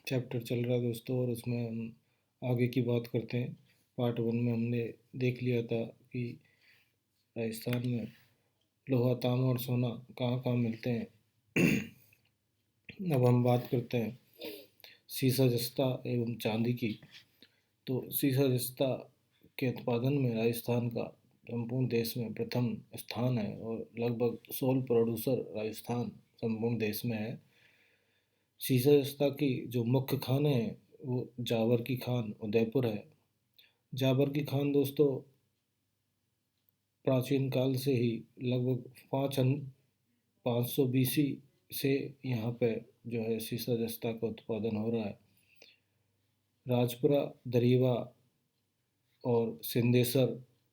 Chapter चल रहा है दोस्तों, और उसमें हम आगे की बात करते हैं। पार्ट 1 में हमने देख लिया था कि राजस्थान में लोहा, तांबा और सोना कहाँ कहाँ मिलते हैं। अब हम बात करते हैं सीसा, जस्ता एवं चांदी की। तो सीसा जस्ता के उत्पादन में राजस्थान का संपूर्ण देश में प्रथम स्थान है, और लगभग 16 प्रोड्यूसर राजस्थान संपूर्ण देश में है। सीसा जस्ता की जो मुख्य खान है वो जावर की खान उदयपुर है। जाबर की खान दोस्तों प्राचीन काल से ही लगभग 500 BC से यहाँ पे जो है सीसा जस्ता का उत्पादन हो रहा है। राजपुरा, दरीवा और सिंदेसर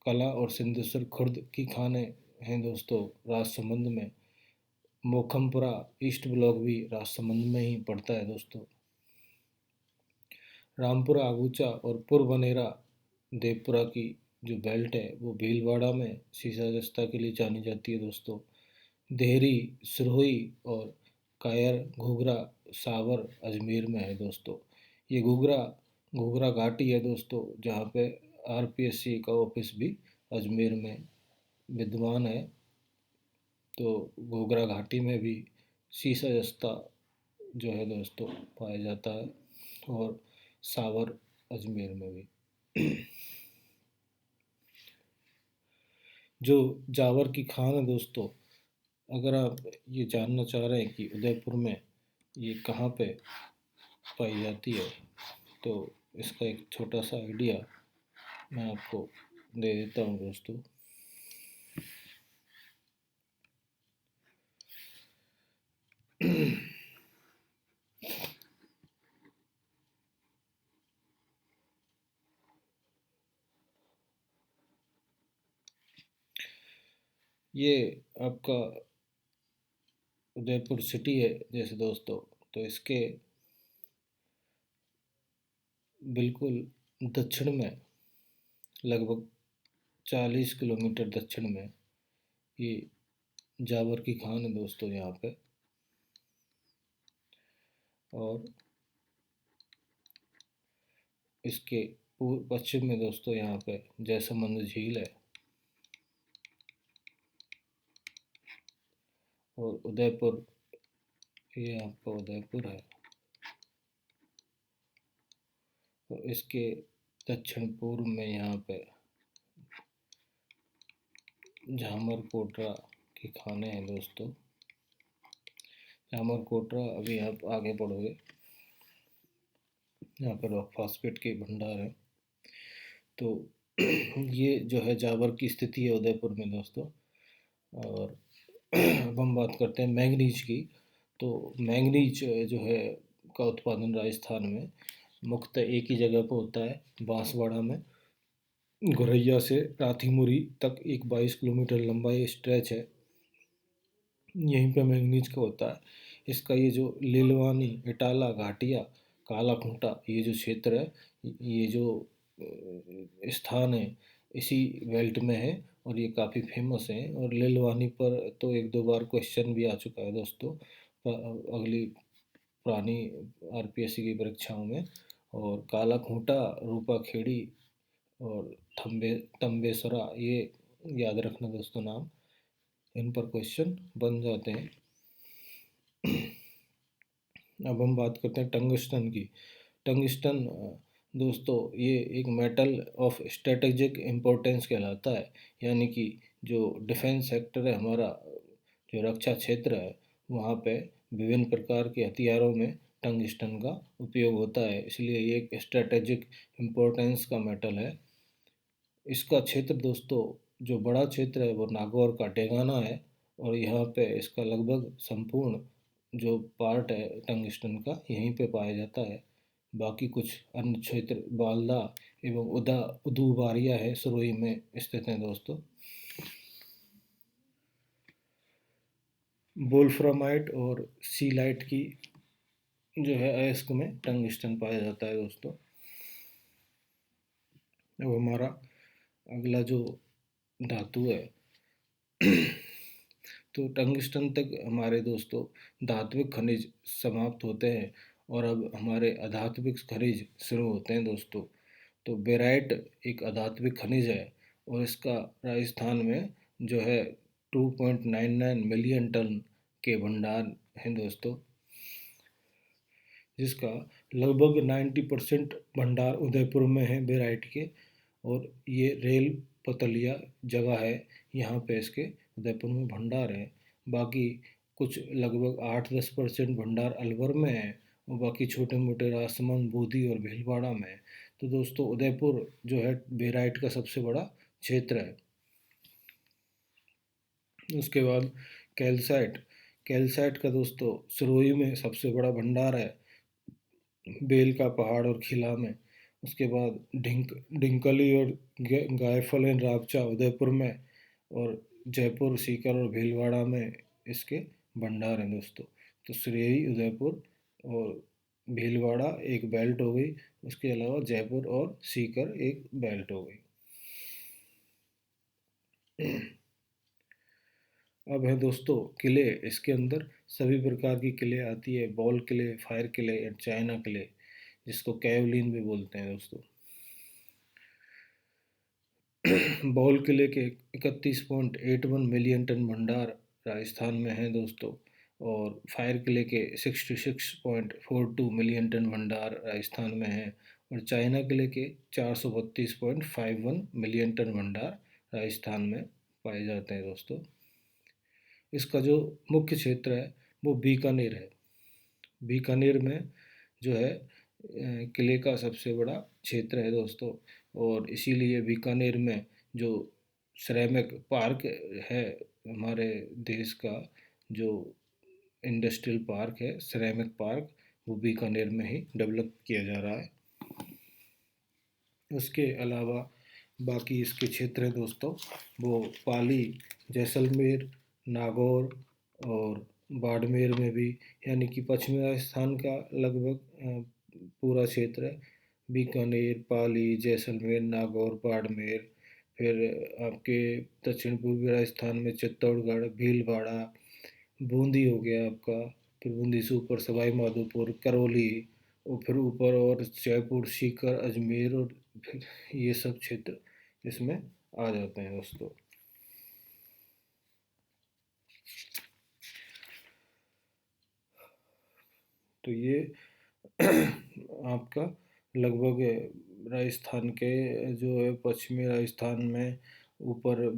कला और सिंदेसर खुर्द की खानें हैं दोस्तों राजसमंद में। मोखमपुरा ईस्ट ब्लॉक भी राजसमंद में ही पड़ता है दोस्तों। रामपुरा, आगूचा और पुरबनेरा देवपुरा की जो बेल्ट है वो भीलवाड़ा में सीसा जस्ता के लिए जानी जाती है दोस्तों। देहरी, सिरोही और कायर घूघरा सावर अजमेर में है दोस्तों। ये घूघरा घूघरा घाटी है दोस्तों, जहाँ पे RPSC का ऑफिस भी अजमेर में विद्यमान है। तो घूघरा घाटी में भी सीसा जस्ता जो है दोस्तों पाया जाता है, और सावर अजमेर में भी। जो जावर की खान है दोस्तों, अगर आप ये जानना चाह रहे हैं कि उदयपुर में ये कहाँ पे पाई जाती है, तो इसका एक छोटा सा आइडिया मैं आपको दे देता हूँ दोस्तों। ये आपका उदयपुर सिटी है जैसे दोस्तों, तो इसके बिल्कुल दक्षिण में, लगभग 40 किलोमीटर दक्षिण में ये जावर की खान है दोस्तों यहाँ पे। और इसके पूर्व पश्चिम में दोस्तों यहाँ पे जैसमंद झील है, और उदयपुर, ये आपका उदयपुर है। और इसके दक्षिण पूर्व में यहाँ पे झामर कोटरा की खाने हैं दोस्तों। झामर कोटरा, अभी आप आगे बढ़ोगे यहाँ पर रॉक फॉस्फेट के भंडार हैं। तो ये जो है जावर की स्थिति है उदयपुर में दोस्तों। और अब हम बात करते हैं मैंगनीज की। तो मैंगनीज जो है का उत्पादन राजस्थान में मुख्यतः एक ही जगह पर होता है, बांसवाड़ा में। गोरैया से राथीमुरी तक एक 22 किलोमीटर लंबा ये स्ट्रेच है, यहीं पे मैंगनीज का होता है। इसका ये जो लीलवानी, इटाला, घाटिया, काला खूंटा, ये जो क्षेत्र है, ये जो स्थान है, इसी बेल्ट में है, और ये काफ़ी फेमस है। और लीलवानी पर तो एक दो बार क्वेश्चन भी आ चुका है दोस्तों, अगली पुरानी RPSC की परीक्षाओं में। और काला खूंटा, रूपा खेड़ी और तंबेसरा, ये याद रखना दोस्तों नाम, इन पर क्वेश्चन बन जाते हैं। अब हम बात करते हैं टंगस्टन की। टंगस्टन दोस्तों ये एक मेटल ऑफ स्ट्रेटेजिक इम्पोर्टेंस कहलाता है, यानी कि जो डिफेंस सेक्टर है हमारा, जो रक्षा क्षेत्र है, वहाँ पे विभिन्न प्रकार के हथियारों में टंगस्टन का उपयोग होता है, इसलिए ये एक स्ट्रेटेजिक इम्पोर्टेंस का मेटल है। इसका क्षेत्र दोस्तों, जो बड़ा क्षेत्र है वो नागौर का डेगाना है, और यहाँ पे इसका लगभग संपूर्ण जो पार्ट है टंगस्टन का यहीं पे पाया जाता है। बाकी कुछ अन्य क्षेत्र बाल्दा एवं उदूबारिया है, सुरोही में स्थित हैं दोस्तों। वोल्फ्रामाइट और सीलाइट की जो है अयस्क में टंगस्टन पाया जाता है दोस्तों। अब हमारा अगला जो धातु है, तो टंगस्टन तक हमारे दोस्तों धात्विक खनिज समाप्त होते हैं, और अब हमारे आध्यात्मिक खनिज शुरू होते हैं दोस्तों। तो बेराइट एक आध्यात्मिक खनिज है और इसका राजस्थान में जो है 2.99 मिलियन टन के भंडार हैं दोस्तों, जिसका लगभग 90% भंडार उदयपुर में है बेराइट के। और ये रेल पतलिया जगह है, यहाँ पे इसके उदयपुर में भंडार है। बाकी कुछ लगभग 8-10% भंडार अलवर में है और बाकी छोटे मोटे राजसमंद, बूंदी और भीलवाड़ा में है। तो दोस्तों उदयपुर जो है बेराइट का सबसे बड़ा क्षेत्र है। उसके बाद कैल्साइट। कैल्साइट का दोस्तों सिरोही में सबसे बड़ा भंडार है, बेल का पहाड़ और खिला में। उसके बाद डिंकली और गायफल एंड राबचा उदयपुर में, और जयपुर, सीकर और भीलवाड़ा में इसके भंडार हैं दोस्तों। तो सिरोही, उदयपुर और भीलवाड़ा एक बेल्ट हो गई, उसके अलावा जयपुर और सीकर एक बेल्ट हो गई। अब है दोस्तों किले। इसके अंदर सभी प्रकार की किले आती है, बॉल किले, फायर किले एंड चाइना किले, जिसको कैवलिन भी बोलते हैं दोस्तों। बॉल किले के 31.81 मिलियन टन भंडार राजस्थान में है दोस्तों, और फायर किले के 66.42 मिलियन टन भंडार राजस्थान में है, और चाइना किले के 432.51 मिलियन टन भंडार राजस्थान में पाए जाते हैं दोस्तों। इसका जो मुख्य क्षेत्र है वो बीकानेर है। बीकानेर में जो है किले का सबसे बड़ा क्षेत्र है दोस्तों, और इसीलिए बीकानेर में जो सिरेमिक पार्क है हमारे देश का, जो इंडस्ट्रियल पार्क है, सिरेमिक पार्क, वो बीकानेर में ही डेवलप किया जा रहा है। उसके अलावा बाकी इसके क्षेत्र हैं दोस्तों, वो पाली, जैसलमेर, नागौर और बाड़मेर में भी, यानी कि पश्चिमी राजस्थान का लगभग पूरा क्षेत्र है। बीकानेर, पाली, जैसलमेर, नागौर, बाड़मेर। फिर आपके दक्षिण पूर्वी राजस्थान में चित्तौड़गढ़, भीलवाड़ा, बूंदी हो गया आपका। फिर बूंदी से ऊपर सवाई माधोपुर, करौली, और फिर ऊपर और जयपुर, सीकर, अजमेर, और फिर ये सब क्षेत्र इसमें आ जाते हैं दोस्तों। तो ये आपका लगभग राजस्थान के जो है पश्चिमी राजस्थान में ऊपर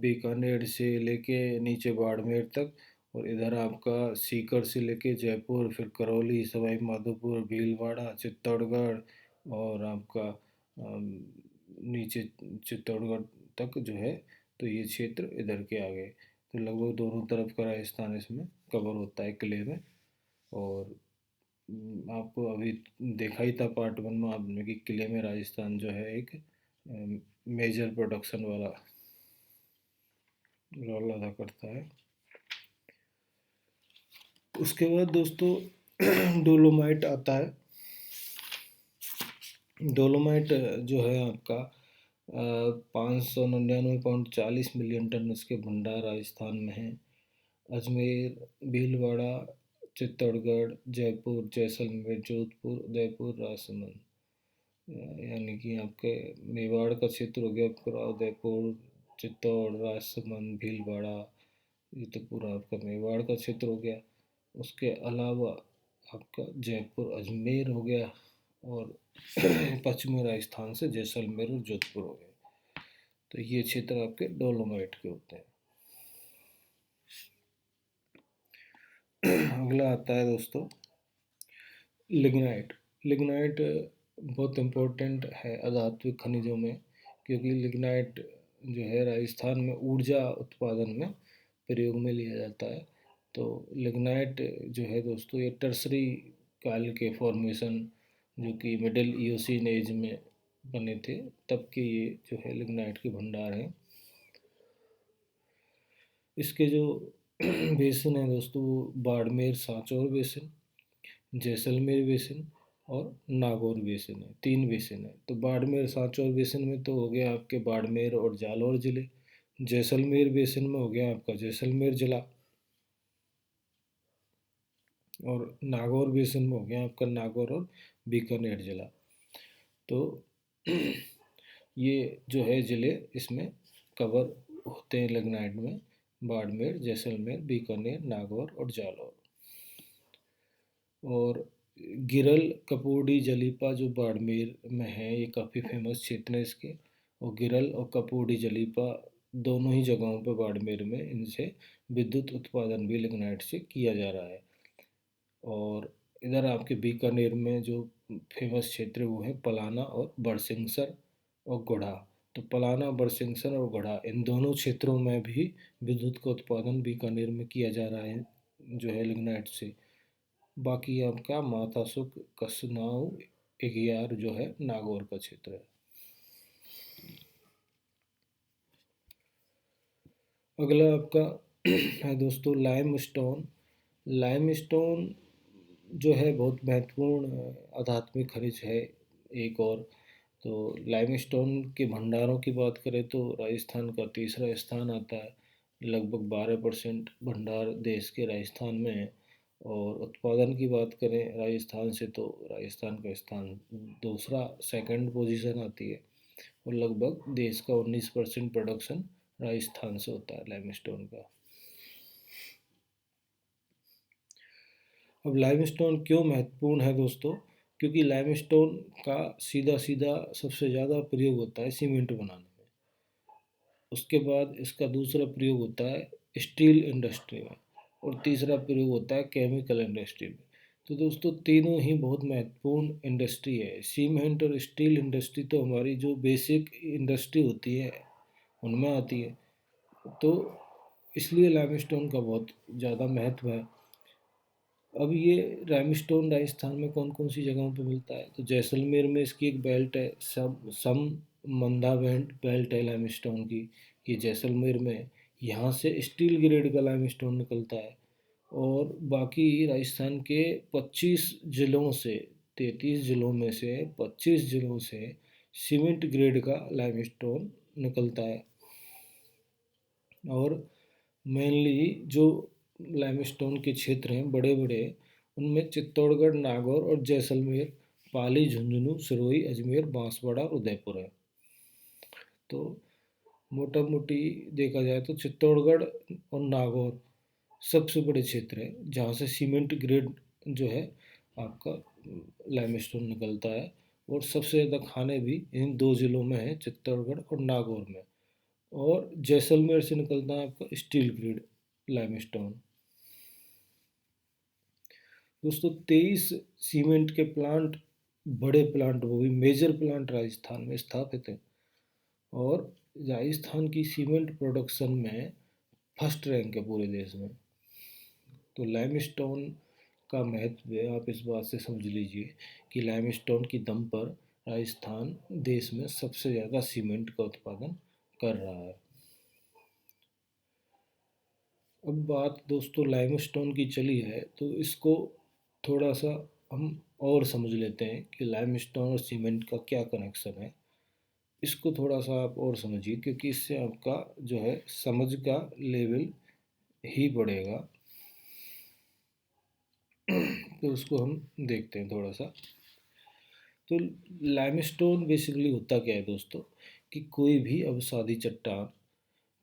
बीकानेर से लेके नीचे बाड़मेर तक, और इधर आपका सीकर से लेके जयपुर, फिर करौली, सवाई माधोपुर, भीलवाड़ा, चित्तौड़गढ़, और आपका नीचे चित्तौड़गढ़ तक जो है। तो ये क्षेत्र इधर के आ गए। तो लगभग दोनों तरफ का राजस्थान इसमें कवर होता है किले में। और आपको अभी देखा ही था पार्ट 1 में आपने कि किले में राजस्थान जो है एक मेजर प्रोडक्शन वाला रोल अदा करता है। उसके बाद दोस्तों डोलोमाइट आता है। डोलोमाइट जो है आपका 599.40 मिलियन टन उसके भंडार राजस्थान में है। अजमेर, भीलवाड़ा, चित्तौड़गढ़, जयपुर, जैसलमेर, जोधपुर, उदयपुर, राजसमंद, यानी कि आपके मेवाड़ का क्षेत्र हो गया पूरा, उदयपुर, चित्तौड़, राजसमंद, भीलवाड़ा, ये तो पूरा आपका मेवाड़ का क्षेत्र हो गया। उसके अलावा आपका जयपुर, अजमेर हो गया, और पश्चिमी राजस्थान से जैसलमेर और जोधपुर हो गए। तो ये क्षेत्र आपके डोलोमाइट के होते हैं। अगला आता है दोस्तों लिग्नाइट। लिग्नाइट बहुत इम्पोर्टेंट है आधात्विक खनिजों में, क्योंकि लिग्नाइट जो है राजस्थान में ऊर्जा उत्पादन में प्रयोग में लिया जाता है। तो लिग्नाइट जो है दोस्तों ये टर्सरी काल के फॉर्मेशन, जो कि मिडिल ईओसीन एज में बने थे, तब के ये जो है लिग्नाइट के भंडार हैं। इसके जो बेसिन है दोस्तों वो बाड़मेर, सांचौर बेसिन, जैसलमेर बेसिन और नागौर बेसिन है। 3 बेसिन है। तो बाड़मेर, सांचौर बेसिन में तो हो गया आपके बाड़मेर और जालौर जिले। जैसलमेर बेसिन में हो गया आपका जैसलमेर जिला। और नागौर बेसिन में हो गया आपका नागौर और बीकानेर जिला। तो ये जो है ज़िले इसमें कवर होते हैं लिग्नाइट में, बाड़मेर, जैसलमेर, बीकानेर, नागौर और जालौर। और गिरल कपूरडी जलीपा जो बाड़मेर में है, ये काफ़ी फेमस क्षेत्र है इसके। और गिरल और कपूरडी जलीपा दोनों ही जगहों पर बाड़मेर में इनसे विद्युत उत्पादन भी लिग्नाइट से किया जा रहा है। और इधर आपके बीकानेर में जो फेमस क्षेत्र है वो है पलाना और बरसिंगसर और गुढ़ा। तो पलाना, बरसिंगसर और गुढ़ा इन दोनों क्षेत्रों में भी विद्युत का उत्पादन बीकानेर में किया जा रहा है जो है लिग्नाइट से। बाकी आपका मातासुक, कसनाऊ, इगियार जो है नागौर का क्षेत्र है। अगला आपका है दोस्तों लाइम स्टोन। लाइम स्टोन जो है बहुत महत्वपूर्ण आध्यात्मिक खनिज है एक और। तो लाइमस्टोन के भंडारों की बात करें तो राजस्थान का तीसरा स्थान आता है। लगभग 12% भंडार देश के राजस्थान में है। और उत्पादन की बात करें राजस्थान से तो राजस्थान का स्थान दूसरा, सेकंड पोजीशन आती है। और लगभग देश का 19% प्रोडक्शन राजस्थान से होता है लाइमस्टोन का। अब लाइमस्टोन क्यों महत्वपूर्ण है दोस्तों? क्योंकि लाइमस्टोन का सीधा सीधा सबसे ज़्यादा प्रयोग होता है सीमेंट बनाने में। उसके बाद इसका दूसरा प्रयोग होता है स्टील इंडस्ट्री में। और तीसरा प्रयोग होता है केमिकल इंडस्ट्री में। तो दोस्तों तीनों ही बहुत महत्वपूर्ण इंडस्ट्री है। सीमेंट और स्टील इंडस्ट्री तो हमारी जो बेसिक इंडस्ट्री होती है उनमें आती है। तो इसलिए लाइमस्टोन का बहुत ज़्यादा महत्व है। अब ये लाइमस्टोन राजस्थान में कौन कौन सी जगहों पे मिलता है? तो जैसलमेर में इसकी एक बेल्ट है, सम मंदा बेल्ट है लाइमस्टोन की। ये जैसलमेर में है। यहाँ से स्टील ग्रेड का लाइमस्टोन निकलता है। और बाकी राजस्थान के 25 ज़िलों से, 33 ज़िलों में से 25 ज़िलों से सीमेंट ग्रेड का लाइमस्टोन निकलता है। और मेनली जो लाइमस्टोन के क्षेत्र हैं बड़े बड़े, उनमें चित्तौड़गढ़, नागौर और जैसलमेर, पाली, झुंझुनू, सिरोही, अजमेर, बांसवाड़ा और उदयपुर है। तो मोटा मोटी देखा जाए तो चित्तौड़गढ़ और नागौर सबसे बड़े क्षेत्र हैं जहाँ से सीमेंट ग्रेड जो है आपका लाइमस्टोन निकलता है। और सबसे ज़्यादा खाने भी इन दो ज़िलों में हैं, चित्तौड़गढ़ और नागौर में। और जैसलमेर से निकलता है आपका स्टील ग्रेड लाइमस्टोन। दोस्तों 23 सीमेंट के प्लांट, बड़े प्लांट, वो भी मेजर प्लांट राजस्थान में स्थापित हैं। और राजस्थान की सीमेंट प्रोडक्शन में फर्स्ट रैंक है पूरे देश में। तो लाइमस्टोन का महत्व है, आप इस बात से समझ लीजिए कि लाइमस्टोन की दम पर राजस्थान देश में सबसे ज़्यादा सीमेंट का उत्पादन कर रहा है। अब बात दोस्तों लाइमस्टोन की चली है तो इसको थोड़ा सा हम और समझ लेते हैं कि लाइमस्टोन और सीमेंट का क्या कनेक्शन है। इसको थोड़ा सा आप और समझिए क्योंकि इससे आपका जो है समझ का लेवल ही बढ़ेगा। तो उसको हम देखते हैं थोड़ा सा। तो लाइमस्टोन बेसिकली होता क्या है दोस्तों? कि कोई भी अवसादी चट्टान,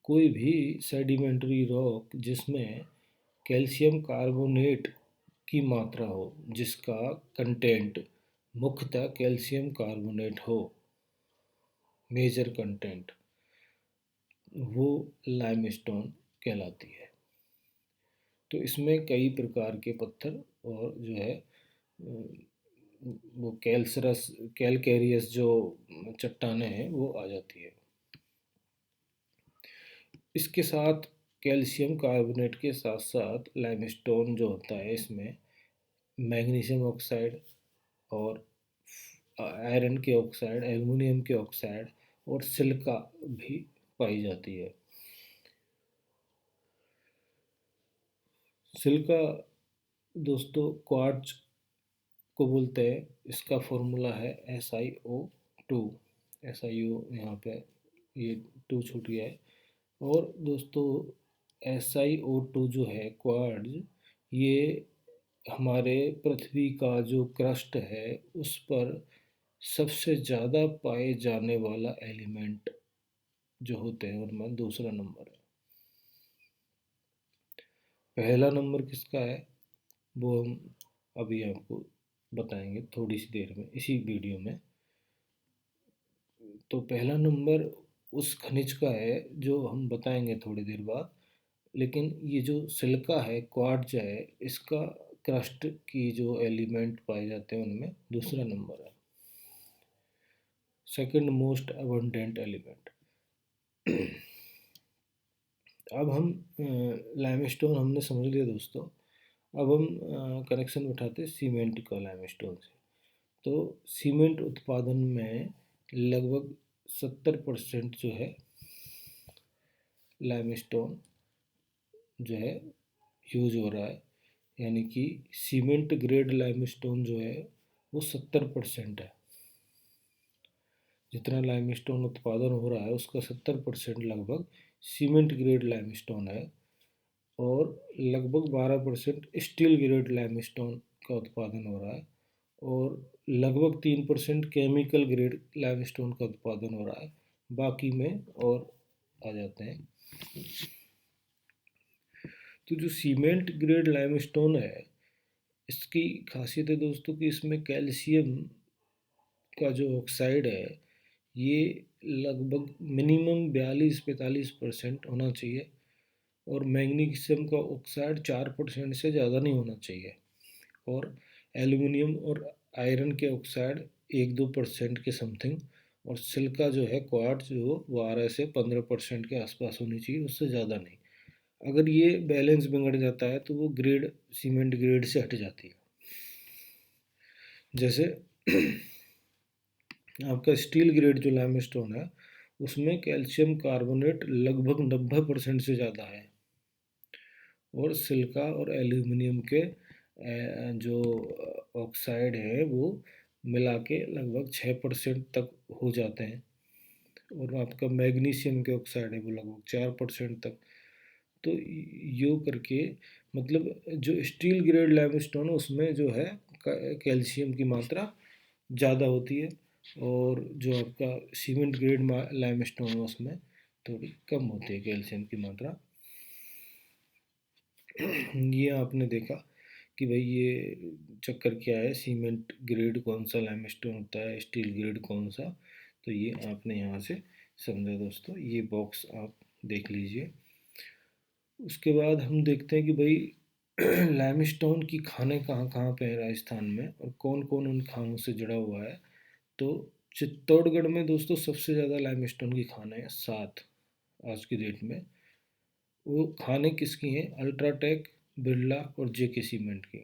कोई भी सेडिमेंट्री रॉक जिसमें कैल्शियम कार्बोनेट की मात्रा हो, जिसका कंटेंट मुख्यतः कैल्शियम कार्बोनेट हो, मेजर कंटेंट, वो लाइमस्टोन कहलाती है। तो इसमें कई प्रकार के पत्थर और जो है वो कैल्सरस, कैलकेरियस जो चट्टानें हैं वो आ जाती है। इसके साथ कैल्शियम कार्बोनेट के साथ साथ लाइमस्टोन जो होता है इसमें मैग्नीशियम ऑक्साइड और आयरन के ऑक्साइड, एल्युमिनियम के ऑक्साइड और सिलिका भी पाई जाती है। सिलिका दोस्तों क्वार्ट्ज को बोलते हैं। इसका फॉर्मूला है SiO2। SiO यहाँ पे ये 2 छूट गया है। और दोस्तों SiO2 जो है क्वार्ट्ज, ये हमारे पृथ्वी का जो क्रस्ट है उस पर सबसे ज़्यादा पाए जाने वाला एलिमेंट जो होते हैं उनमें दूसरा नंबर है। पहला नंबर किसका है वो हम अभी आपको बताएंगे थोड़ी सी देर में इसी वीडियो में। तो पहला नंबर उस खनिज का है जो हम बताएंगे थोड़ी देर बाद। लेकिन ये जो सिलिका है, क्वार्ट्ज है, इसका क्रस्ट की जो एलिमेंट पाए जाते हैं उनमें दूसरा नंबर है, सेकंड मोस्ट अबंडेंट एलिमेंट। अब हम लाइमस्टोन हमने समझ लिया दोस्तों। अब हम कनेक्शन उठाते हैं सीमेंट का लाइमस्टोन से। तो सीमेंट उत्पादन में लगभग 70% जो है लाइमस्टोन जो है यूज हो रहा है। यानी कि सीमेंट ग्रेड लाइमस्टोन जो है वो 70% है। जितना लाइमस्टोन उत्पादन हो रहा है उसका 70% लगभग सीमेंट ग्रेड लाइमस्टोन है। और लगभग 12% स्टील ग्रेड लाइमस्टोन का उत्पादन हो रहा है। और लगभग 3% केमिकल ग्रेड लाइमस्टोन का उत्पादन हो रहा है। बाकी में और आ जाते हैं। तो जो सीमेंट ग्रेड लाइमस्टोन है इसकी खासियत है दोस्तों कि इसमें कैल्शियम का जो ऑक्साइड है ये लगभग मिनिमम 42-45% होना चाहिए। और मैग्नीशियम का ऑक्साइड 4% से ज़्यादा नहीं होना चाहिए। और एल्युमिनियम और आयरन के ऑक्साइड 1-2% के समथिंग। और सिल्का जो है क्वार्ट्ज जो 12 से 15% के आसपास होनी चाहिए, उससे ज़्यादा नहीं। अगर ये बैलेंस बिगड़ जाता है तो वो ग्रेड सीमेंट ग्रेड से हट जाती है। जैसे आपका स्टील ग्रेड जो लाइमस्टोन है उसमें कैल्शियम कार्बोनेट लगभग 90% से ज़्यादा है। और सिल्का और एल्यूमिनियम के जो ऑक्साइड है वो मिला के लगभग 6% तक हो जाते हैं। और आपका मैग्नीशियम के ऑक्साइड है वो लगभग 4% तक। तो यो करके मतलब जो स्टील ग्रेड लाइमस्टोन है उसमें जो है कैल्शियम की मात्रा ज़्यादा होती है। और जो आपका सीमेंट ग्रेड लाइमस्टोन है उसमें थोड़ी कम होती है कैल्शियम की मात्रा। ये आपने देखा कि भाई ये चक्कर क्या है, सीमेंट ग्रेड कौन सा लाइमस्टोन होता है, स्टील ग्रेड कौन सा। तो ये आपने यहाँ से समझा दोस्तों। ये बॉक्स आप देख लीजिए। उसके बाद हम देखते हैं कि भाई लाइमस्टोन की खानें कहाँ कहाँ पे हैं राजस्थान में और कौन कौन उन खानों से जुड़ा हुआ है। तो चित्तौड़गढ़ में दोस्तों सबसे ज़्यादा लाइमस्टोन की खानें हैं, 7 आज की डेट में। वो खाने किसकी हैं? अल्ट्राटेक, बिरला और जेके सीमेंट की।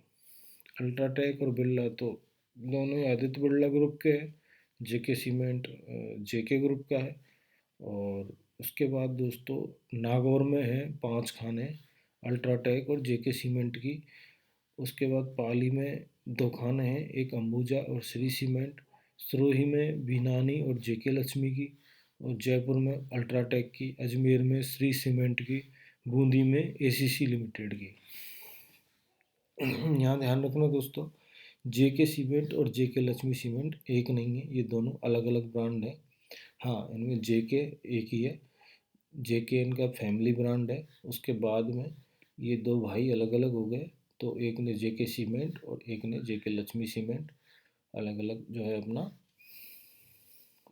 अल्ट्राटेक और बिरला तो दोनों ही आदित्य बिरला ग्रुप के हैं। जेके सीमेंट जेके ग्रुप का है। और उसके बाद दोस्तों नागौर में है 5 खाने अल्ट्राटेक और जेके सीमेंट की। उसके बाद पाली में 2 खाने हैं, एक अंबुजा और श्री सीमेंट। सिरोही में भीनानी और जेके लक्ष्मी की। और जयपुर में अल्ट्राटेक की। अजमेर में श्री सीमेंट की। बूंदी में एसीसी लिमिटेड की। यहाँ ध्यान रखना दोस्तों, जेके सीमेंट और जेके लक्ष्मी सीमेंट एक नहीं है, ये दोनों अलग अलग ब्रांड है। हाँ, इनमें जेके एक ही है। जेके इनका फैमिली ब्रांड है। उसके बाद में ये 2 भाई अलग अलग हो गए। तो एक ने जेके सीमेंट और एक ने जेके लक्ष्मी सीमेंट अलग अलग जो है अपना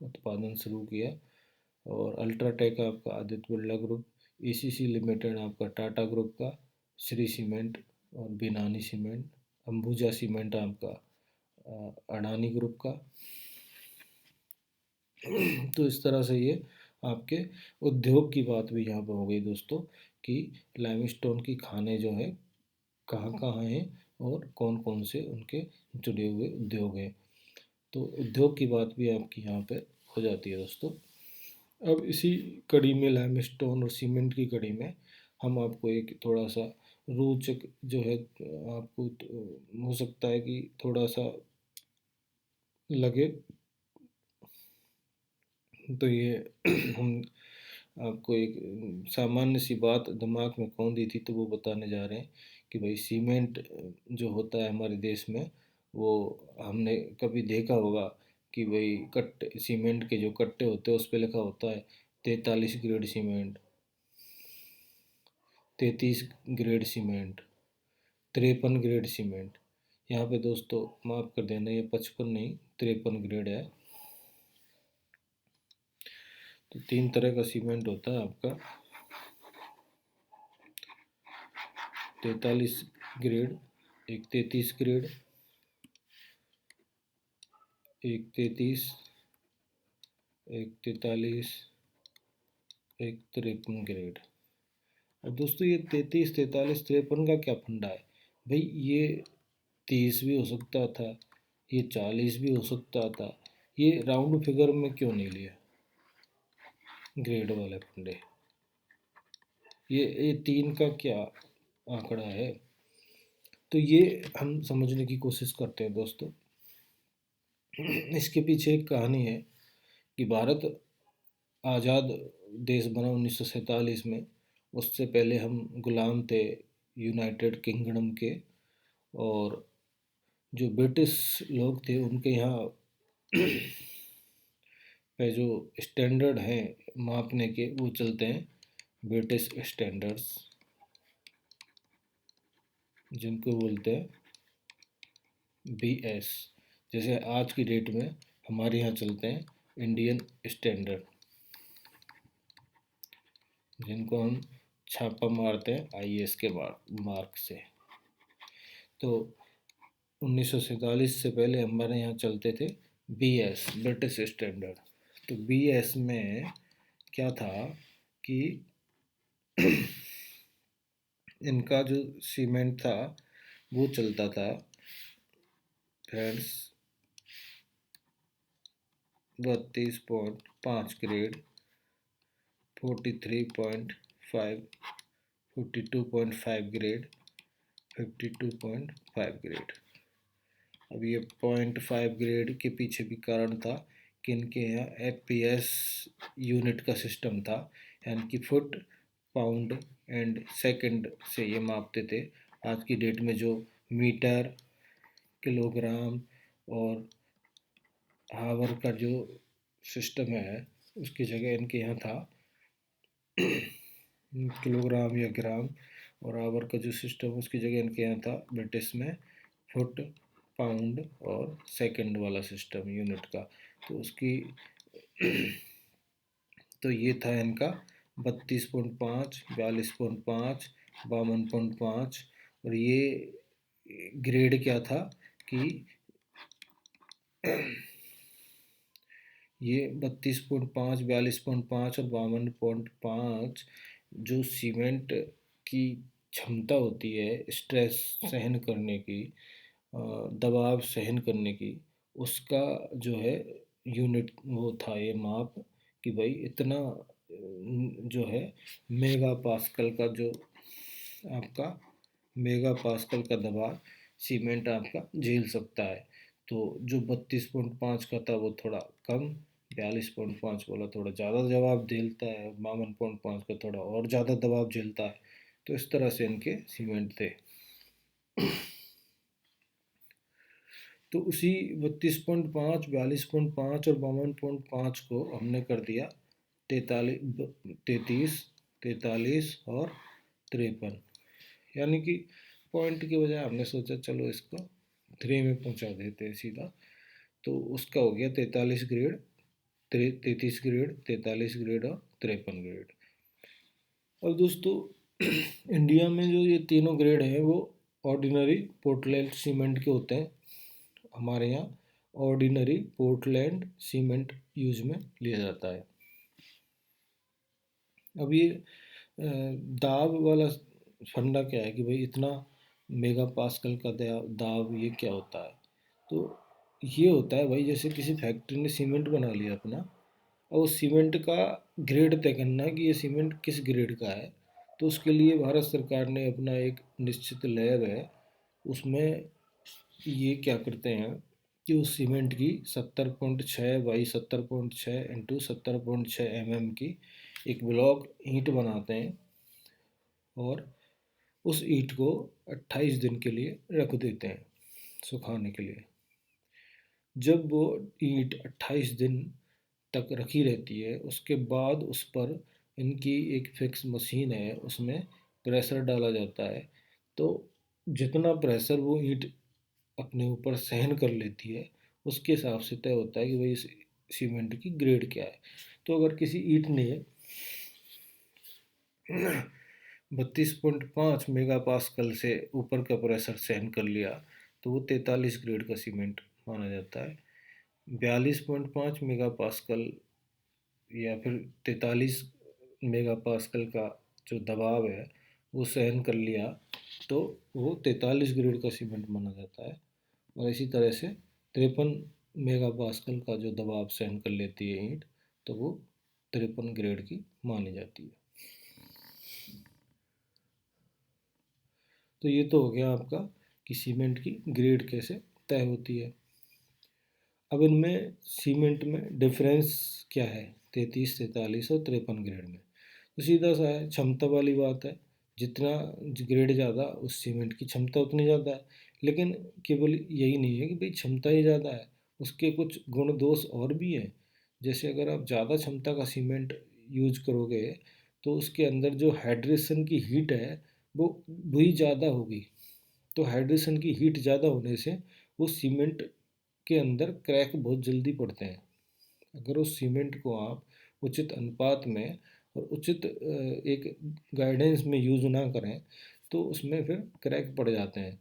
उत्पादन शुरू किया। और अल्ट्राटेक आपका Aditya Birla group, ACC limited आपका टाटा ग्रुप का, श्री सीमेंट और बिनानी सीमेंट, अंबुजा सीमेंट आपका अडानी ग्रुप का। तो इस तरह से ये आपके उद्योग की बात भी यहाँ पर हो गई दोस्तों कि लाइमस्टोन की खानें जो है कहाँ कहाँ हैं और कौन कौन से उनके जुड़े हुए उद्योग हैं। तो उद्योग की बात भी आपकी यहाँ पे हो जाती है दोस्तों। अब इसी कड़ी में लाइमस्टोन और सीमेंट की कड़ी में हम आपको एक थोड़ा सा रोचक जो है आपको हो सकता है कि थोड़ा सा लगे। तो ये हम आपको एक सामान्य सी बात दिमाग में कौन दी थी तो वो बताने जा रहे हैं कि भाई सीमेंट जो होता है हमारे देश में, वो हमने कभी देखा होगा कि भाई कट्टे सीमेंट के जो कट्टे होते हैं उस पे लिखा होता है 43 grade cement, 33 grade cement, 53 grade cement. यहाँ पे दोस्तों माफ़ कर देना, ये 55 नहीं 53 ग्रेड है। तो 3 तरह का सीमेंट होता है आपका, 43 ग्रेड, एक 33 ग्रेड, एक 33, एक 43, एक 53 ग्रेड। अब दोस्तों ये 33, 43, 53 का क्या फंडा है भाई? ये 30 भी हो सकता था, ये 40 भी हो सकता था, ये राउंड फिगर में क्यों नहीं लिया ग्रेड वाले फंडे? ये 3 का क्या आंकड़ा है? तो ये हम समझने की कोशिश करते हैं दोस्तों। इसके पीछे एक कहानी है कि भारत आज़ाद देश बना 1947 में। उससे पहले हम गुलाम थे यूनाइटेड किंगडम के, और जो ब्रिटिश लोग थे उनके यहाँ पे जो स्टैंडर्ड हैं मापने के, वो चलते हैं ब्रिटिश स्टैंडर्ड्स, जिनको बोलते हैं BS। जैसे आज की डेट में हमारे यहाँ चलते हैं इंडियन स्टैंडर्ड, जिनको हम छापा मारते हैं IAS के मार्क से। तो 1947 से पहले हमारे यहाँ चलते थे BS, ब्रिटिश स्टैंडर्ड। तो BS में क्या था कि इनका जो सीमेंट था वो चलता था फ्रेंड्स 32.5 ग्रेड, 43.5, 42.5 ग्रेड, 52.5 ग्रेड। अब ये 0.5 ग्रेड के पीछे भी कारण था कि इनके यहाँ FPS यूनिट का सिस्टम था, यानी कि फुट, पाउंड एंड सेकंड से ये मापते थे। आज की डेट में जो मीटर, किलोग्राम और हावर का जो सिस्टम है, उसकी जगह इनके यहाँ था किलोग्राम या ग्राम, और आवर का जो सिस्टम उसकी जगह इनके यहाँ था ब्रिटिश में फुट, पाउंड और सेकंड वाला सिस्टम यूनिट का। तो उसकी तो ये था इनका 32.5, 42.5, 52.5। और ये ग्रेड क्या था कि ये 32.5, 42.5 और 52.5 जो सीमेंट की क्षमता होती है स्ट्रेस सहन करने की, दबाव सहन करने की, उसका जो है यूनिट वो था ये माप, कि भाई इतना जो है मेगा पास्कल का जो आपका मेगा पास्कल का दबाव सीमेंट आपका झेल सकता है। तो जो 32.5 का था वो थोड़ा कम, 42.5 वाला थोड़ा ज़्यादा दबाव झेलता है, 52.5 का थोड़ा और ज़्यादा दबाव झेलता है। तो इस तरह से इनके सीमेंट थे। तो उसी 32.5, 42.5 और 52.5 को हमने कर दिया 33, 43 और 53, यानी कि पॉइंट की बजाय हमने सोचा चलो इसको 3 में पहुंचा देते हैं सीधा। तो उसका हो गया 43 ग्रेड, 33 ग्रेड, 43 ग्रेड और 53 ग्रेड। और दोस्तों इंडिया में जो ये तीनों ग्रेड हैं वो ऑर्डिनरी पोर्टलैंड सीमेंट के होते हैं। हमारे यहाँ ऑर्डिनरी पोर्टलैंड सीमेंट यूज में लिया जाता है। अब ये दाब वाला फंडा क्या है कि भाई इतना मेगा पास्कल का दाब ये क्या होता है? तो ये होता है भाई, जैसे किसी फैक्ट्री ने सीमेंट बना लिया अपना, और उस सीमेंट का ग्रेड तय करना है कि ये सीमेंट किस ग्रेड का है। तो उसके लिए भारत सरकार ने अपना एक निश्चित लैब है, उसमें ये क्या करते हैं कि उस सीमेंट की 70.6 बाई 70.6 इंटू 70.6 mm की एक ब्लॉक ईंट बनाते हैं, और उस ईंट को 28 दिन के लिए रख देते हैं सुखाने के लिए। जब वो ईंट 28 दिन तक रखी रहती है, उसके बाद उस पर इनकी एक फिक्स मशीन है, उसमें प्रेशर डाला जाता है। तो जितना प्रेशर वो ईंट अपने ऊपर सहन कर लेती है, उसके हिसाब से तय होता है कि भाई इस सीमेंट की ग्रेड क्या है। तो अगर किसी ईंट ने 32.5 मेगा पास्कल से ऊपर का प्रेशर सहन कर लिया, तो वो 43 ग्रेड का सीमेंट माना जाता है। 42.5 मेगा पास्कल या फिर 43 मेगा पास्कल का जो दबाव है वो सहन कर लिया, तो वो 43 ग्रेड का सीमेंट माना जाता है। और इसी तरह से 53 मेगा पास्कल का जो दबाव सहन कर लेती है ईंट, तो वो 53 ग्रेड की मानी जाती है। तो ये तो हो गया आपका कि सीमेंट की ग्रेड कैसे तय होती है। अब इनमें सीमेंट में डिफरेंस क्या है 33, 43 और 53 ग्रेड में? तो सीधा सा है, क्षमता वाली बात है। जितना ग्रेड ज़्यादा उस सीमेंट की क्षमता उतनी ज़्यादा है। लेकिन केवल यही नहीं है कि भाई क्षमता ही ज़्यादा है, उसके कुछ गुण दोष और भी हैं। जैसे अगर आप ज़्यादा क्षमता का सीमेंट यूज करोगे, तो उसके अंदर जो हाइड्रेशन की हीट है वो भी ज़्यादा होगी। तो हाइड्रेशन की हीट ज़्यादा होने से वो सीमेंट के अंदर क्रैक बहुत जल्दी पड़ते हैं। अगर उस सीमेंट को आप उचित अनुपात में और उचित एक गाइडेंस में यूज़ ना करें, तो उसमें फिर क्रैक पड़ जाते हैं।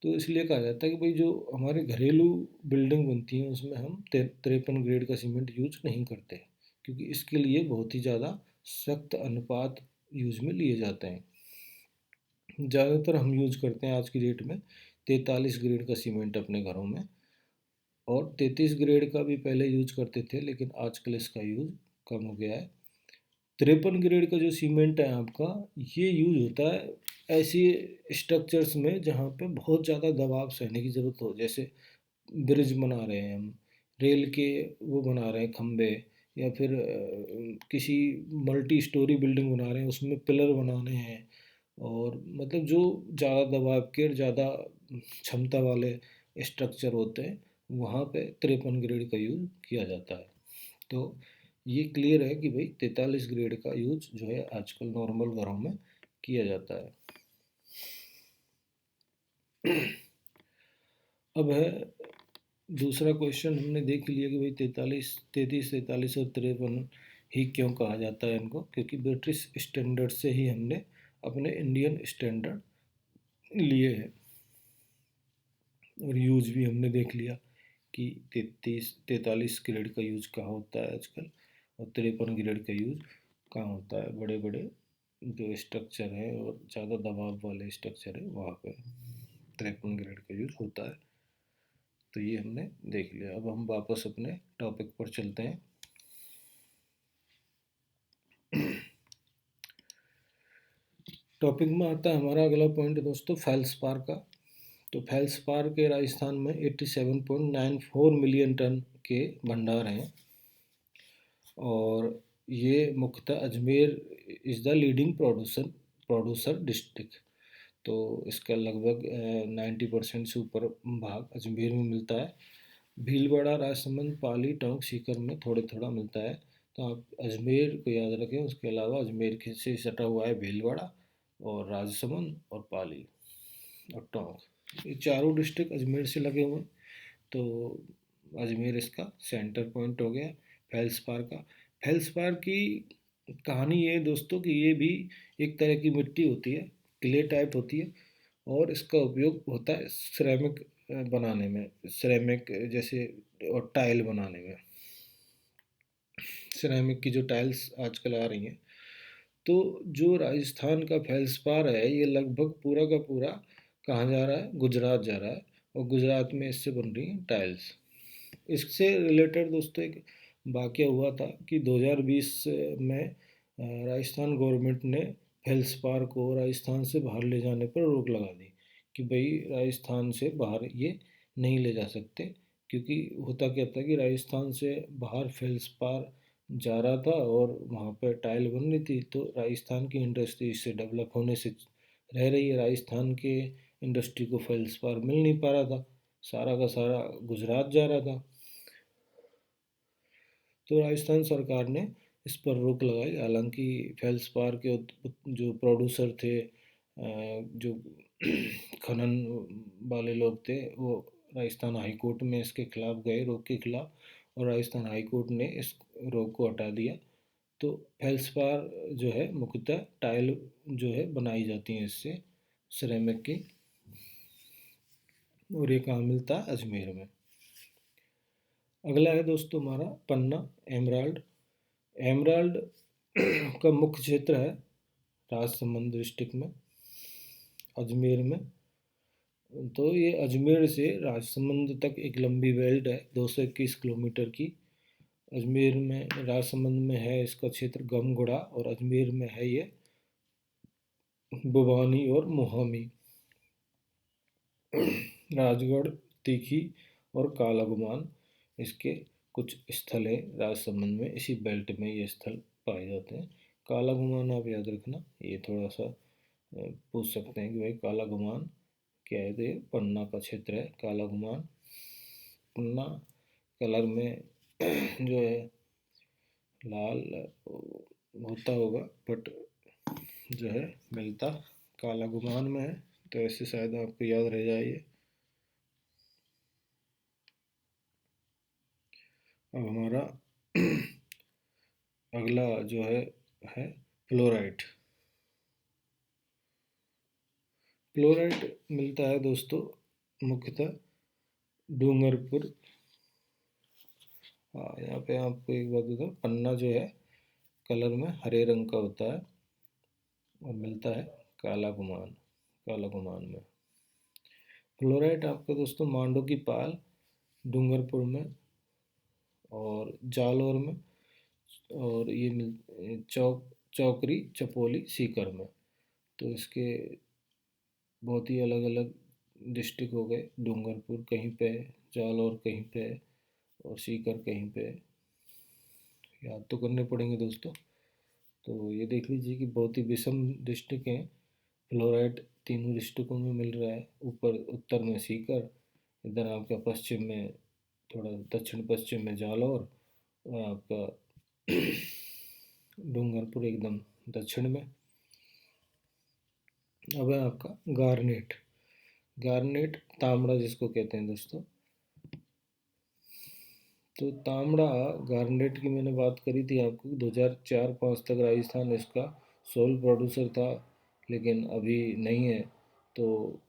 तो इसलिए कहा जाता है कि भाई जो हमारे घरेलू बिल्डिंग बनती हैं उसमें हम 53 ग्रेड का सीमेंट यूज नहीं करते, क्योंकि इसके लिए बहुत ही ज़्यादा सख्त अनुपात यूज में लिए जाते हैं। ज़्यादातर हम यूज करते हैं आज की डेट में 43 ग्रेड का सीमेंट अपने घरों में, और 33 ग्रेड का भी पहले यूज करते थे, लेकिन आजकल इसका यूज कम हो गया है। 53 ग्रेड का जो सीमेंट है आपका, ये यूज होता है ऐसी स्ट्रक्चर्स में जहाँ पे बहुत ज़्यादा दबाव सहने की ज़रूरत हो। जैसे ब्रिज बना रहे हैं हम, रेल के वो बना रहे हैं खंबे, या फिर किसी मल्टी स्टोरी बिल्डिंग बना रहे हैं, उसमें पिलर बनाने हैं। और मतलब जो ज़्यादा दबाव के और ज़्यादा क्षमता वाले स्ट्रक्चर होते हैं, वहाँ पे 53 ग्रेड का यूज़ किया जाता है। तो ये क्लियर है कि भाई 43 ग्रेड का यूज जो है आजकल नॉर्मल घरों में किया जाता है। अब है दूसरा क्वेश्चन, हमने देख लिया कि भाई 33, 43 और 53 ही क्यों कहा जाता है इनको, क्योंकि ब्रिटिश स्टैंडर्ड से ही हमने अपने इंडियन स्टैंडर्ड लिए हैं। और यूज भी हमने देख लिया कि 43 ग्रेड का यूज कहाँ होता है आजकल, और 53 ग्रेड का यूज कहाँ होता है। बड़े बड़े जो स्ट्रक्चर है और ज़्यादा दबाव वाले स्ट्रक्चर है वहाँ पे 53 ग्रेड का यूज होता है। तो ये हमने देख लिया। अब हम वापस अपने टॉपिक पर चलते हैं। टॉपिक में आता है हमारा अगला पॉइंट दोस्तों, फेल्सपार का। तो फेल्सपार के राजस्थान में 87.94 मिलियन टन के भंडार हैं, और ये मुख्यतः Ajmer is the leading producer district. तो इसका लगभग 90% से ऊपर भाग अजमेर में मिलता है। भीलवाड़ा, राजसमंद, पाली, टोंक, सीकर में थोड़े थोड़ा मिलता है। तो आप अजमेर को याद रखें, उसके अलावा अजमेर से सटा हुआ है भीलवाड़ा और राजसमंद और पाली और टोंक। ये चारों डिस्ट्रिक्ट अजमेर से लगे हुए हैं। तो अजमेर इसका सेंटर पॉइंट हो गया फेल्सपार का। फेल्सपार की कहानी ये है दोस्तों कि ये भी एक तरह की मिट्टी होती है, क्ले टाइप होती है, और इसका उपयोग होता है सिरेमिक बनाने में, सिरेमिक जैसे और टाइल बनाने में। सिरेमिक की जो टाइल्स आजकल आ रही हैं, तो जो राजस्थान का फेल्सपार है ये लगभग पूरा का पूरा कहाँ जा रहा है, गुजरात जा रहा है, और गुजरात में इससे बन रही हैं टाइल्स। इससे रिलेटेड दोस्तों एक वाक़या हुआ था कि 2020 में राजस्थान गवर्नमेंट ने फेल्सपार को राजस्थान से बाहर ले जाने पर रोक लगा दी कि भाई राजस्थान से बाहर ये नहीं ले जा सकते। क्योंकि होता क्या था कि राजस्थान से बाहर फेल्सपार जा रहा था और वहाँ पर टाइल बन रही थी, तो राजस्थान की इंडस्ट्री इससे डेवलप होने से रह रही है। राजस्थान के इंडस्ट्री को फेल्सपार मिल नहीं पा रहा था, सारा का सारा गुजरात जा रहा था। तो राजस्थान सरकार ने इस पर रोक लगाई। हालांकि फेल्सपार के जो प्रोड्यूसर थे, जो खनन वाले लोग थे, वो राजस्थान हाई कोर्ट में इसके खिलाफ गए, रोक के खिलाफ, और राजस्थान हाई कोर्ट ने इस रोक को हटा दिया। तो फेल्सपार जो है मुख्यतः टाइल जो है बनाई जाती हैं इससे, सिरेमिक की, और ये कहाँ मिलता है? अजमेर में। अगला है दोस्तों हमारा पन्ना, एमराल्ड। एमराल्ड का मुख्य क्षेत्र है राजसमंद डिस्ट्रिक्ट में, अजमेर में। तो ये अजमेर से राजसमंद तक एक लंबी बेल्ट है, 221 किलोमीटर की। अजमेर में, राजसमंद में है इसका क्षेत्र गमगुड़ा, और अजमेर में है ये बुवानी और मोहामी, राजगढ़, तीखी और कालागुमान इसके कुछ स्थल है राजसमंद में। इसी बेल्ट में ये स्थल पाए जाते हैं। कालागुमान आप याद रखना, ये थोड़ा सा पूछ सकते हैं कि भाई कालागुमान क्या है। तो ये पन्ना का क्षेत्र है कालागुमान। पन्ना कलर में जो है लाल होता होगा, बट जो है मिलता कालागुमान में है, तो ऐसे शायद आपको याद रह जाए। अब हमारा अगला जो है फ्लोराइट। फ्लोराइट मिलता है दोस्तों मुख्यतः डूंगरपुर। हाँ, यहाँ पे आपको एक बात बताऊँ, पन्ना जो है कलर में हरे रंग का होता है, और मिलता है कालागुमान, कालागुमान में। फ्लोराइट आपका दोस्तों मांडो की पाल, डूंगरपुर में और जालौर में, और ये चौकरी, चपोली, सीकर में। तो इसके बहुत ही अलग अलग डिस्ट्रिक्ट हो गए। डूंगरपुर कहीं पे, जालौर कहीं पे, और सीकर कहीं पे। याद तो करने पड़ेंगे दोस्तों। तो ये देख लीजिए कि बहुत ही विषम डिस्ट्रिक्ट हैं। फ्लोराइड तीनों डिस्ट्रिक्टों में मिल रहा है। ऊपर उत्तर में सीकर, इधर आपका पश्चिम में, थोड़ा दक्षिण पश्चिम में जालौर, और आपका डूंगरपुर एकदम दक्षिण में। अब है आपका गार्नेट। गार्नेट तांबड़ा जिसको कहते हैं दोस्तों। तो तांबड़ा गार्नेट की मैंने बात करी थी आपको, 2004-05 तक राजस्थान इसका सोल प्रोड्यूसर था, लेकिन अभी नहीं है। तो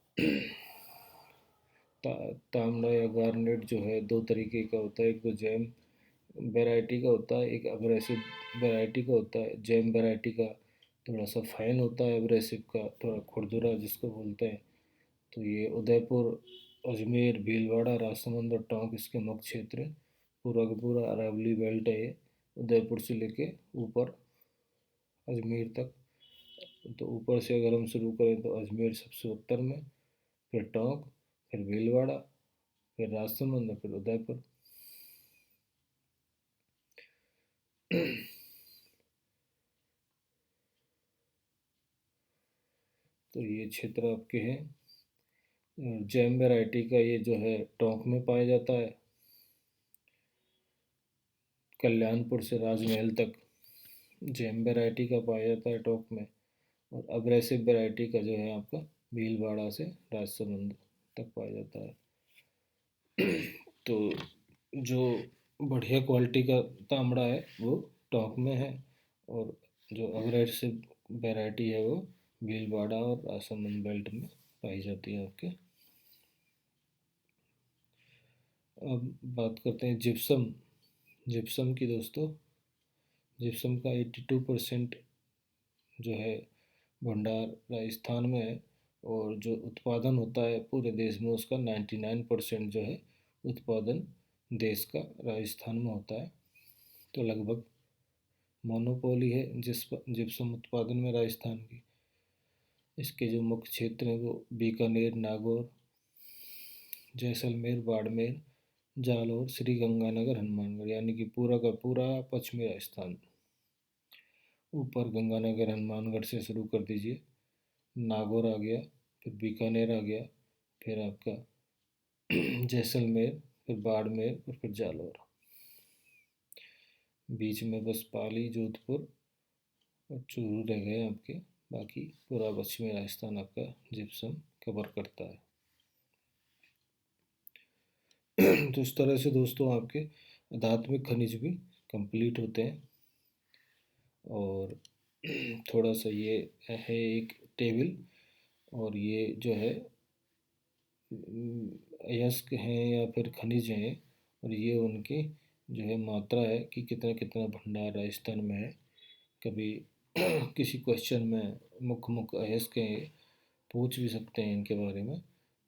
तांबड़ा या गार्नेट जो है दो तरीके का होता है। एक तो जैम वैरायटी का होता है, एक अब्रेसिव वैरायटी का होता है। जैम वैरायटी का थोड़ा सा फाइन होता है, अब्रेसिव का थोड़ा खुरदुरा जिसको बोलते हैं। तो ये उदयपुर, अजमेर, भीलवाड़ा, राजसमंद और टोंक इसके मुख्य क्षेत्र हैं। पूरा का पूरा अरावली बेल्ट है ये, उदयपुर से लेके ऊपर अजमेर तक। तो ऊपर से अगर हम शुरू करें तो अजमेर सबसे उत्तर में, फिर टोंक, फिर भीलवाड़ा, फिर राजसमंद, फिर उदयपुर। तो ये क्षेत्र आपके हैं। जैम वैरायटी का ये जो है टोंक में पाया जाता है, कल्याणपुर से राजमहल तक जैम वैरायटी का पाया जाता है टोंक में। और अब्रेसिव वैरायटी का जो है आपका भीलवाड़ा से राजसमंद तक पाया जाता है। तो जो बढ़िया क्वालिटी का तांबड़ा है वो टोंक में है, और जो अग्रेसिव वैरायटी है वो भीलवाड़ा और राजसमंद बेल्ट में पाई जाती है आपके। अब बात करते हैं जिप्सम। जिप्सम की दोस्तों, जिप्सम का 82% जो है भंडार राजस्थान में है, और जो उत्पादन होता है पूरे देश में उसका 99% जो है उत्पादन देश का राजस्थान में होता है। तो लगभग मोनोपोली है जिप्सम उत्पादन में राजस्थान की। इसके जो मुख्य क्षेत्र हैं वो बीकानेर, नागौर, जैसलमेर, बाड़मेर, जालौर, श्री गंगानगर, हनुमानगढ़, यानी कि पूरा का पूरा पश्चिमी राजस्थान। ऊपर गंगानगर, हनुमानगढ़ से शुरू कर दीजिए, नागौर आ गया, फिर बीकानेर आ गया, फिर आपका जैसलमेर, फिर बाड़मेर और फिर जालौर। बीच में बस पाली, जोधपुर और चूरू रह गए आपके। बाकी पूरा पश्चिमी राजस्थान आपका जिप्सम कवर करता है। तो इस तरह से दोस्तों आपके धात्विक खनिज भी कंप्लीट होते हैं। और थोड़ा सा ये है एक टेबल, और ये जो है अयस्क हैं या फिर खनिज हैं, और ये उनकी जो है मात्रा है कि कितना कितना भंडार राजस्थान में है। कभी किसी क्वेश्चन में मुख्य मुख्य अयस्क हैं, पूछ भी सकते हैं इनके बारे में।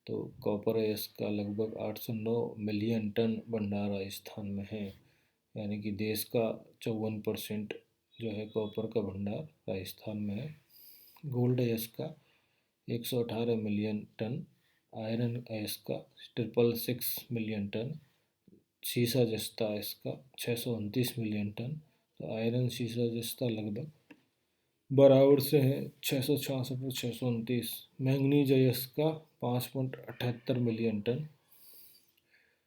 तो कॉपर अयस्क का लगभग 809 मिलियन टन भंडार राजस्थान में है, यानी कि देश का 54% जो है कॉपर का भंडार राजस्थान में है। गोल्ड अयस्क का 118 मिलियन टन, आयरन अयस्क का 666 मिलियन टन, सीसा जस्ता अयस्क का 629 मिलियन टन। तो आयरन सीसा जस्ता लगभग बराबर से है, 666 और 629। मैंगनीज अयस्क का 5.78 मिलियन टन,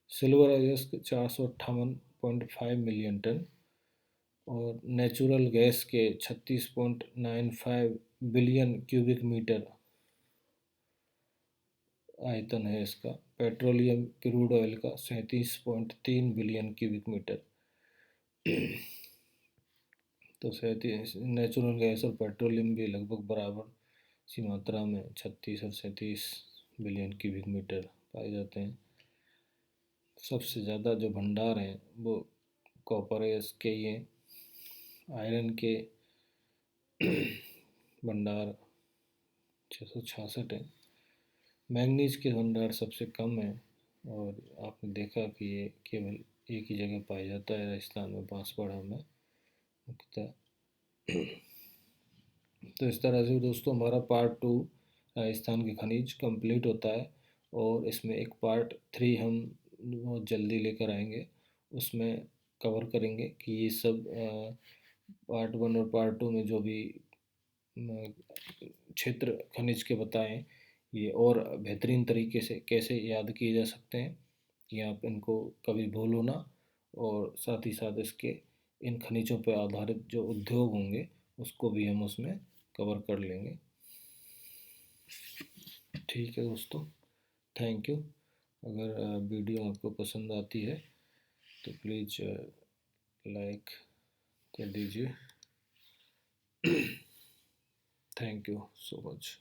सिल्वर अयस्क 458.5 मिलियन टन, और नेचुरल गैस के 36.95 बिलियन क्यूबिक मीटर आयतन है इसका। पेट्रोलियम क्रूड ऑयल का 37.3 बिलियन क्यूबिक मीटर। तो 37 नेचुरल गैस और पेट्रोलियम भी लगभग बराबर सी मात्रा में 36 और 37 बिलियन क्यूबिक मीटर पाए जाते हैं। सबसे ज़्यादा जो भंडार हैं वो कॉपर के ही हैं। आयरन के भंडार 666 है। मैंगनीज के भंडार सबसे कम है, और आपने देखा कि ये केवल एक ही जगह पाया जाता है राजस्थान में, बांसवाड़ा में मुख्यतः। तो इस तरह से दोस्तों हमारा पार्ट 2 राजस्थान के खनिज कंप्लीट होता है, और इसमें एक पार्ट 3 हम बहुत जल्दी लेकर आएंगे। उसमें कवर करेंगे कि ये सब पार्ट 1 और पार्ट 2 में जो भी क्षेत्र खनिज के बताएं, ये और बेहतरीन तरीके से कैसे याद किए जा सकते हैं कि आप इनको कभी भूलो ना। और साथ ही साथ इसके इन खनिजों पर आधारित जो उद्योग होंगे उसको भी हम उसमें कवर कर लेंगे। ठीक है दोस्तों, थैंक यू। अगर वीडियो आपको पसंद आती है तो प्लीज़ लाइक कर दीजिए। Thank you so much.